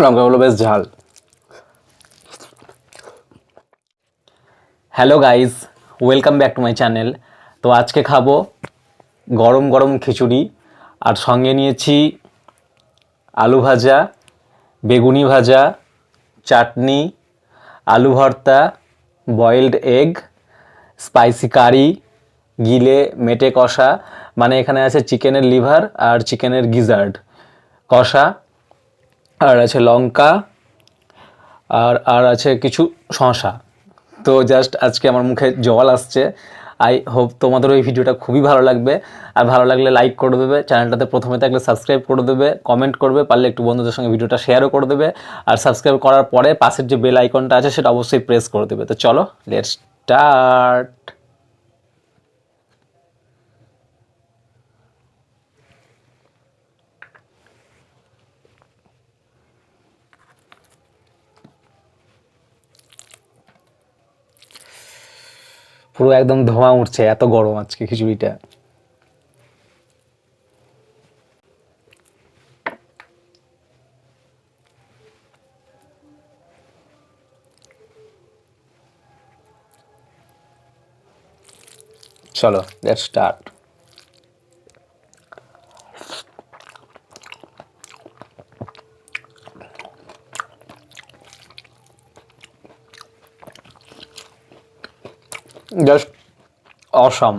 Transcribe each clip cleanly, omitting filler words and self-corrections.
লঙ্কাগুলো বেশ ঝাল। Hello guys, welcome back to my channel. তো আজকে খাবো গরম গরম খিচুড়ি, আর সঙ্গে নিয়েছি আলু ভাজা, বেগুনি ভাজা, চাটনি, আলু ভর্তা, বয়েলড এগ, স্পাইসি কারি, গিলে মেটে কষা, মানে এখানে আছে চিকেনের লিভার আর চিকেনের গিজার্ড কষা, আর আছে লঙ্কা, আর আর আছে কিছু শসা। তো জাস্ট আজকে আমার মুখে জল আসছে। আই হোপ তোমাদের ওই ভিডিওটা খুবই ভালো লাগবে, আর ভালো লাগলে লাইক করে দেবে, চ্যানেলটাতে প্রথমে থাকলে সাবস্ক্রাইব করে দেবে, কমেন্ট করবে, পারলে একটু বন্ধুদের সঙ্গে ভিডিওটা শেয়ারও করে দেবে, আর সাবস্ক্রাইব করার পরে পাশের যে বেল আইকনটা আছে সেটা অবশ্যই প্রেস করে দেবে। তো চলো, লেটস স্টার্ট। পুরো একদম ধোঁয়া উঠছে, এত গরম আজকে খিচুড়িটা। চলো, লেটস স্টার্ট। Just awesome.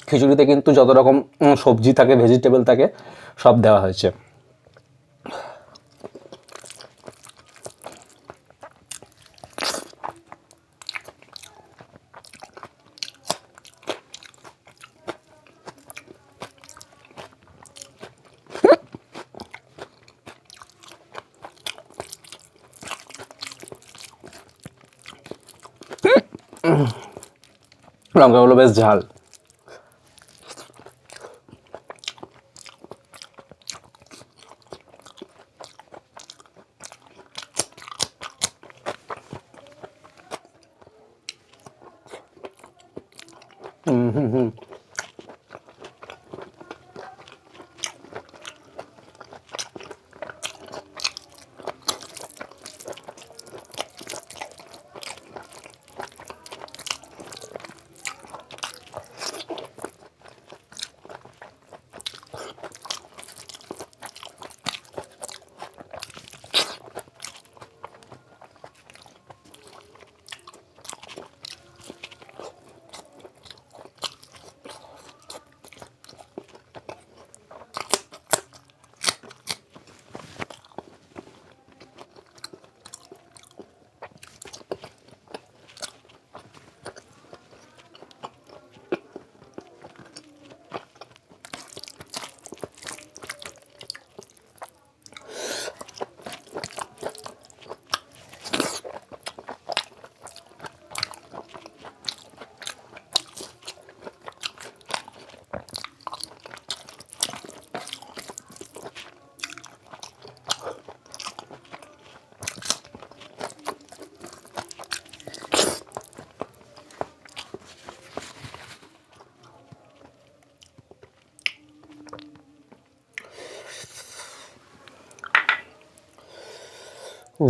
খিচুড়িতে কিন্তু যত রকম সবজি থাকে, ভেজিটেবল থাকে, সব দেওয়া হয়েছে। লঙ্কাগুলো বেশ ঝাল।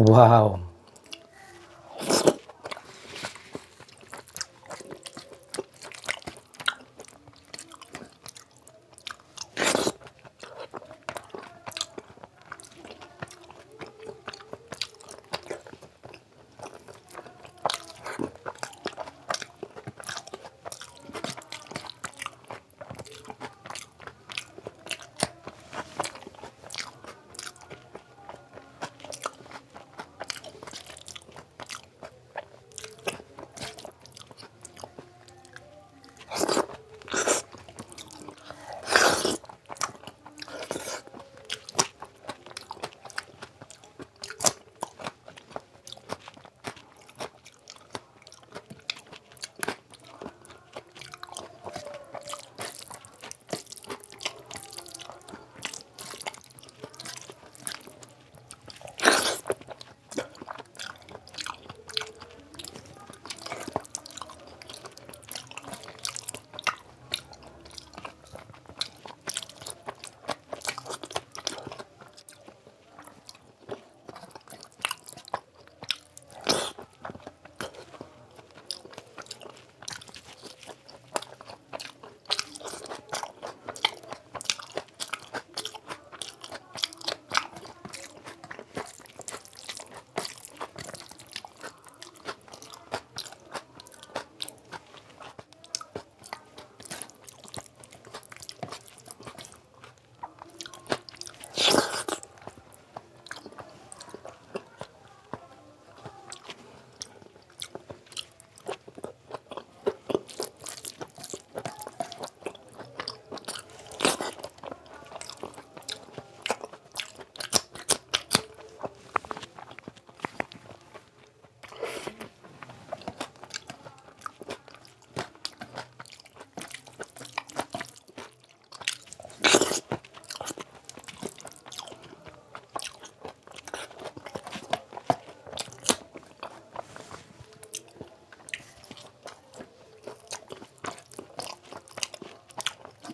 ওয়াও।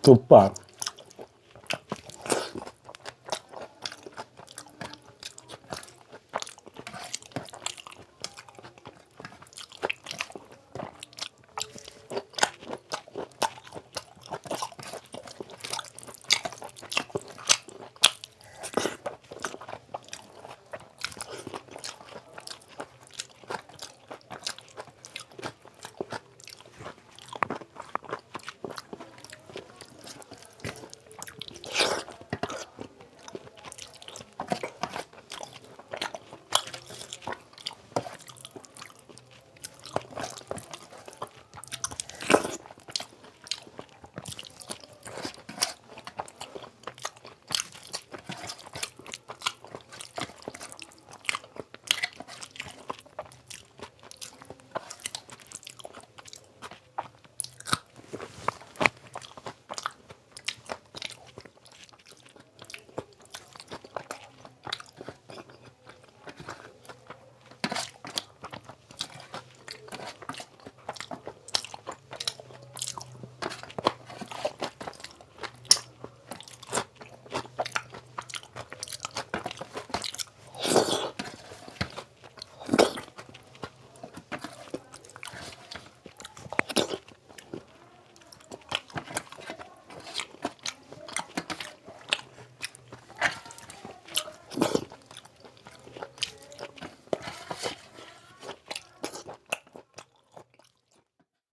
তুপ্পা